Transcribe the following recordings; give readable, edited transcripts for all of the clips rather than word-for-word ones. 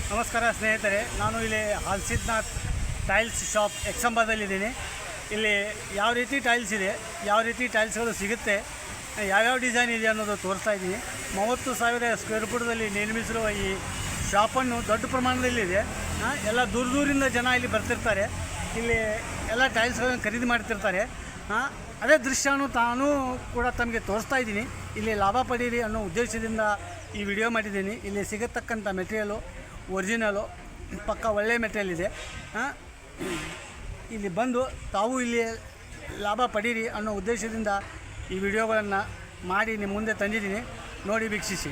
ನಮಸ್ಕಾರ ಸ್ನೇಹಿತರೆ, ನಾನು ಇಲ್ಲಿ ಹಲ್ಸಿದ್ನಾಥ್ ಟೈಲ್ಸ್ ಶಾಪ್ ಎಕ್ಸಂಬದಲ್ಲಿದ್ದೀನಿ. ಇಲ್ಲಿ ಯಾವ ರೀತಿ ಟೈಲ್ಸ್ ಇದೆ, ಯಾವ ರೀತಿ ಟೈಲ್ಸ್ಗಳು ಸಿಗುತ್ತೆ, ಯಾವ್ಯಾವ ಡಿಸೈನ್ ಇದೆ ಅನ್ನೋದು ತೋರಿಸ್ತಾ ಇದ್ದೀನಿ. 30,000 ಸ್ಕ್ವೇರ್ ಫುಟ್ದಲ್ಲಿ ನಿರ್ಮಿಸಿರುವ ಈ ಶಾಪನ್ನು ದೊಡ್ಡ ಪ್ರಮಾಣದಲ್ಲಿದೆ. ಎಲ್ಲ ದೂರದಿಂದ ಜನ ಇಲ್ಲಿ ಬರ್ತಿರ್ತಾರೆ, ಇಲ್ಲಿ ಎಲ್ಲ ಟೈಲ್ಸ್ಗಳನ್ನು ಖರೀದಿ ಮಾಡ್ತಿರ್ತಾರೆ. ಅದೇ ದೃಶ್ಯನೂ ತಾನೂ ಕೂಡ ತಮಗೆ ತೋರಿಸ್ತಾ ಇದ್ದೀನಿ. ಇಲ್ಲಿ ಲಾಭ ಪಡೀರಿ ಅನ್ನೋ ಉದ್ದೇಶದಿಂದ ಈ ವಿಡಿಯೋ ಮಾಡಿದ್ದೀನಿ. ಇಲ್ಲಿ ಸಿಗತಕ್ಕಂಥ ಮೆಟೀರಿಯಲು ಒರಿಜಿನಲು ಪಕ್ಕ ಒಳ್ಳೆಯ ಮೆಟೀರಿಯಲ್ ಇದೆ. ಇಲ್ಲಿ ಬಂದು ತಾವು ಇಲ್ಲಿ ಲಾಭ ಪಡೀರಿ ಅನ್ನೋ ಉದ್ದೇಶದಿಂದ ಈ ವಿಡಿಯೋಗಳನ್ನು ಮಾಡಿ ನಿಮ್ಮ ಮುಂದೆ ತಂದಿದ್ದೀನಿ, ನೋಡಿ ವೀಕ್ಷಿಸಿ.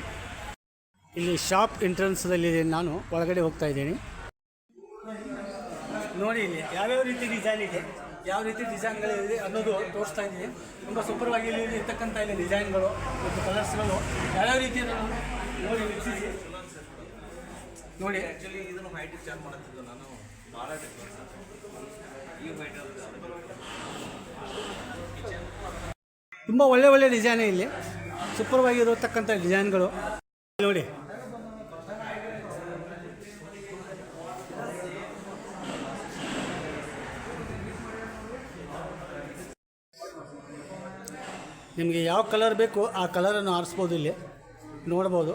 ಇಲ್ಲಿ ಶಾಪ್ ಎಂಟ್ರೆನ್ಸ್ದಲ್ಲಿ ನಾನು ಒಳಗಡೆ ಹೋಗ್ತಾ ಇದ್ದೀನಿ. ನೋಡಿ ಇಲ್ಲಿ ಯಾವ್ಯಾವ ರೀತಿ ಡಿಸೈನ್ ಇದೆ, ಯಾವ ರೀತಿ ಡಿಸೈನ್ಗಳಿದೆ ಅನ್ನೋದು ತೋರಿಸ್ತಾ ಇದ್ದೀನಿ. ತುಂಬ ಸೂಪರ್ವಾಗಿ ಇಲ್ಲಿ ಇರ್ತಕ್ಕಂಥ ಇಲ್ಲಿ ಡಿಸೈನ್ಗಳು ಮತ್ತು ಕಲರ್ಸ್ಗಳು ಯಾವ್ಯಾವ ರೀತಿ ನೋಡಿ ವೀಕ್ಷಿಸಿ. ನೋಡಿ ಆ್ಯಕ್ಚುಲಿ ಇದನ್ನು ವೈಟ್ ಚಾರ್ಜ್ ಮಾಡುತ್ತಿದ್ದು ನಾನು ಭಾಳ ಡಿಫ್ರೆನ್ಸ್ ಈ ವೈಟ್ ತುಂಬ ಒಳ್ಳೆ ಡಿಸೈನೇ ಇಲ್ಲಿ ಸೂಪರ್ವಾಗಿರತಕ್ಕಂಥ ಡಿಸೈನ್ಗಳು ನೋಡಿ. ನಿಮಗೆ ಯಾವ ಕಲರ್ ಬೇಕು ಆ ಕಲರನ್ನು ಆರಿಸ್ಬೋದು, ಇಲ್ಲಿ ನೋಡ್ಬೋದು.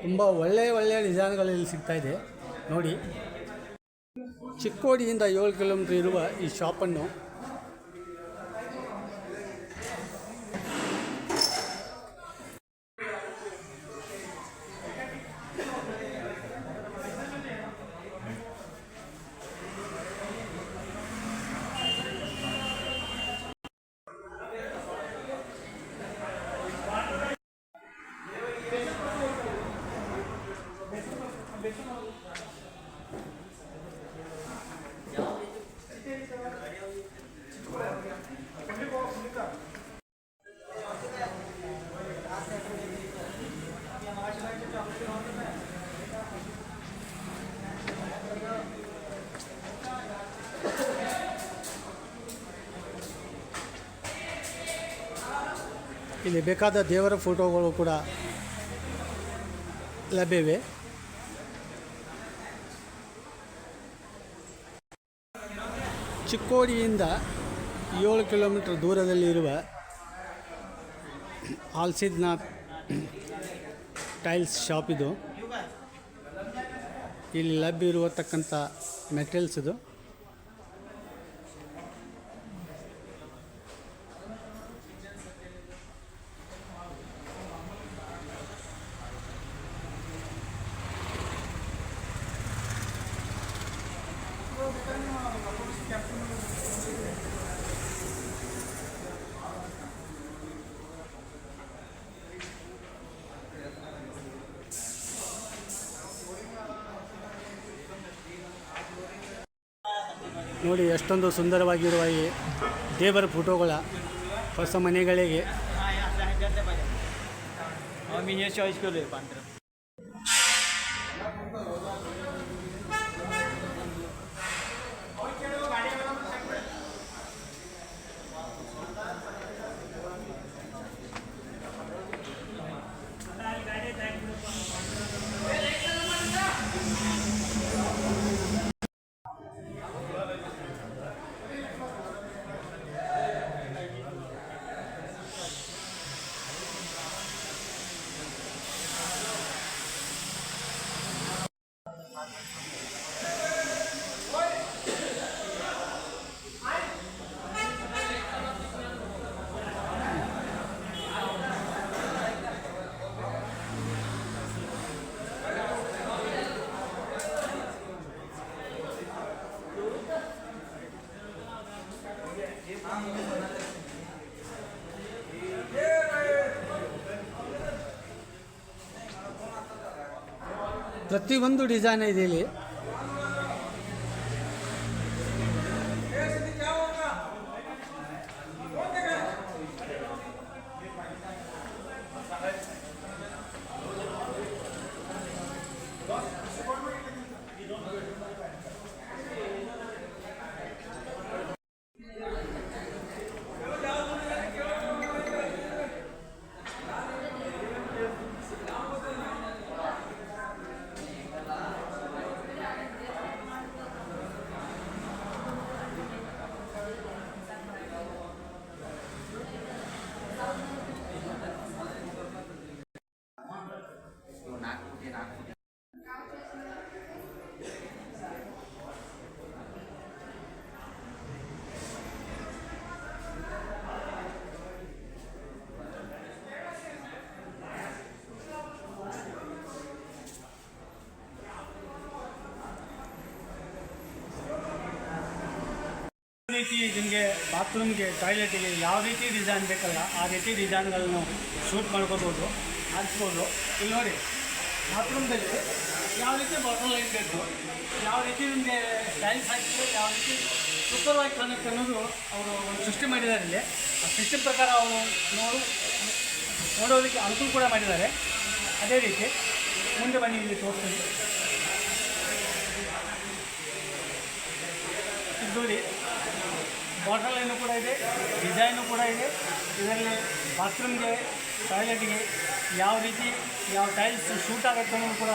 ತುಂಬ ಒಳ್ಳೆಯ ಡಿಸೈನ್ಗಳಲ್ಲಿ ಸಿಗ್ತಾಯಿದೆ ನೋಡಿ. ಚಿಕ್ಕೋಡಿಯಿಂದ 7 ಕಿಲೋಮೀಟ್ರ್ ಇರುವ ಈ ಶಾಪನ್ನು ಇಲ್ಲಿ ಬೇಕಾದ ದೇವರ ಫೋಟೋಗಳು ಕೂಡ ಲಭ್ಯವಿವೆ. ಚಿಕ್ಕೋಡಿಯಿಂದ 7 ಕಿಲೋಮೀಟರ್ ದೂರದಲ್ಲಿರುವ ಹಲ್ಸಿದ್ನಾಥ್ ಟೈಲ್ಸ್ ಶಾಪ್ ಇದು. ಇಲ್ಲಿ ಲಭ್ಯ ಇರತಕ್ಕಂಥ ಮೆಟೀರಿಯಲ್ಸ್ ಇದು. ನೋಡಿ ಎಷ್ಟೊಂದು ಸುಂದರವಾಗಿರುವ ಈ ದೇವರ ಫೋಟೋಗಳ ಹೊಸ ಮನೆಗಳಿಗೆ ಪ್ರತಿಯೊಂದು ಡಿಸೈನ್ ಇದೆ ಇಲ್ಲಿ. ರೀತಿ ನಿಮಗೆ ಬಾತ್ರೂಮ್ಗೆ ಟಾಯ್ಲೆಟಿಗೆ ಯಾವ ರೀತಿ ಡಿಸೈನ್ ಬೇಕಲ್ಲ ಆ ರೀತಿ ಡಿಸೈನ್ಗಳನ್ನು ಶೂಟ್ ಮಾಡ್ಕೋಬೋದು, ಹಾಕ್ಸ್ಬೋದು. ಇಲ್ಲಿ ನೋಡಿ, ಬಾತ್ರೂಮ್ದಲ್ಲಿ ಯಾವ ರೀತಿ ಬಾಟಲ್ ಲೈನ್ ಬೇಕು, ಯಾವ ರೀತಿ ನಿಮಗೆ ಟೈಲ್ಸ್ ಹಾಕಿದ್ರೆ ಯಾವ ರೀತಿ ಸೂಪರ್ವಾಗಿ ಕಾಣುತ್ತೆ ಅನ್ನೋದು ಅವರು ಒಂದು ಸೃಷ್ಟಿ ಮಾಡಿದ್ದಾರೆ. ಇಲ್ಲಿ ಆ ಸಿಸ್ಟಮ್ ಪ್ರಕಾರ ಅವರು ನೋಡೋದಕ್ಕೆ ಅನುಕೂಲ ಕೂಡ ಮಾಡಿದ್ದಾರೆ. ಅದೇ ರೀತಿ ಮುಂದೆ ಬನ್ನಿ, ಇಲ್ಲಿ ತೋರಿಸ್ತೀನಿ. ಇದು ನೋಡಿ, ಬಾಟಲ್ ಲೈನು ಕೂಡ ಇದೆ, ಡಿಸೈನು ಕೂಡ ಇದೆ. ಇದರಲ್ಲಿ ಬಾತ್ರೂಮ್ಗೆ ಟಾಯ್ಲೆಟ್ಗೆ ಯಾವ ರೀತಿ ಯಾವ ಟೈಲ್ಸ್ ಶೂಟ್ ಆಗುತ್ತೆ ಅನ್ನೋದು ಕೂಡ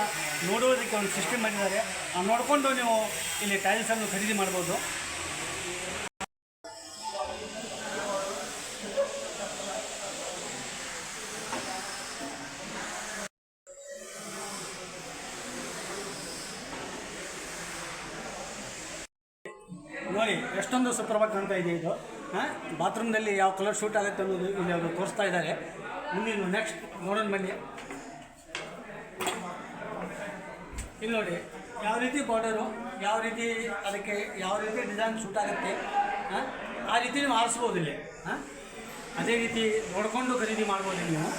ನೋಡುವುದಕ್ಕೆ ಒಂದು ಸಿಸ್ಟಮ್ ಮಾಡಿದ್ದಾರೆ. ನೋಡಿಕೊಂಡು ನೀವು ಇಲ್ಲಿ ಟೈಲ್ಸನ್ನು ಖರೀದಿ ಮಾಡ್ಬೋದು. ನೋಡಿ ಎಷ್ಟೊಂದು ಸೂಪರ್ವಾಗಿ ಕಾಣ್ತಾ ಇದೆ ಇದು. ಬಾತ್ರೂಮ್ನಲ್ಲಿ ಯಾವ ಕಲರ್ ಶೂಟ್ ಆಗುತ್ತೆ ಅನ್ನೋದು ಇಲ್ಲಿ ಅವರು ತೋರಿಸ್ತಾ ಇದ್ದಾರೆ. ಮುಂದಿನ ನೆಕ್ಸ್ಟ್ ನೋಡೋಣ ಬನ್ನಿ. ಇಲ್ಲಿ ನೋಡಿ ಯಾವ ರೀತಿ ಬಾರ್ಡರು, ಯಾವ ರೀತಿ ಅದಕ್ಕೆ ಯಾವ ರೀತಿ ಡಿಸೈನ್ ಶೂಟ್ ಆಗುತ್ತೆ ಆ ರೀತಿ ನೀವು ಆರಿಸ್ಬೋದು ಇಲ್ಲಿ. ಅದೇ ರೀತಿ ನೋಡಿಕೊಂಡು ಖರೀದಿ ಮಾಡ್ಬೋದು ನೀವು.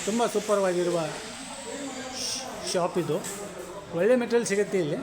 ತುಂಬ ಸೂಪರ್ವಾಗಿರುವ ಶಾಪ್ ಇದು. ಒಳ್ಳೆ ಮೆಟೀರಿಯಲ್ ಸಿಗುತ್ತೆ ಇಲ್ಲಿ.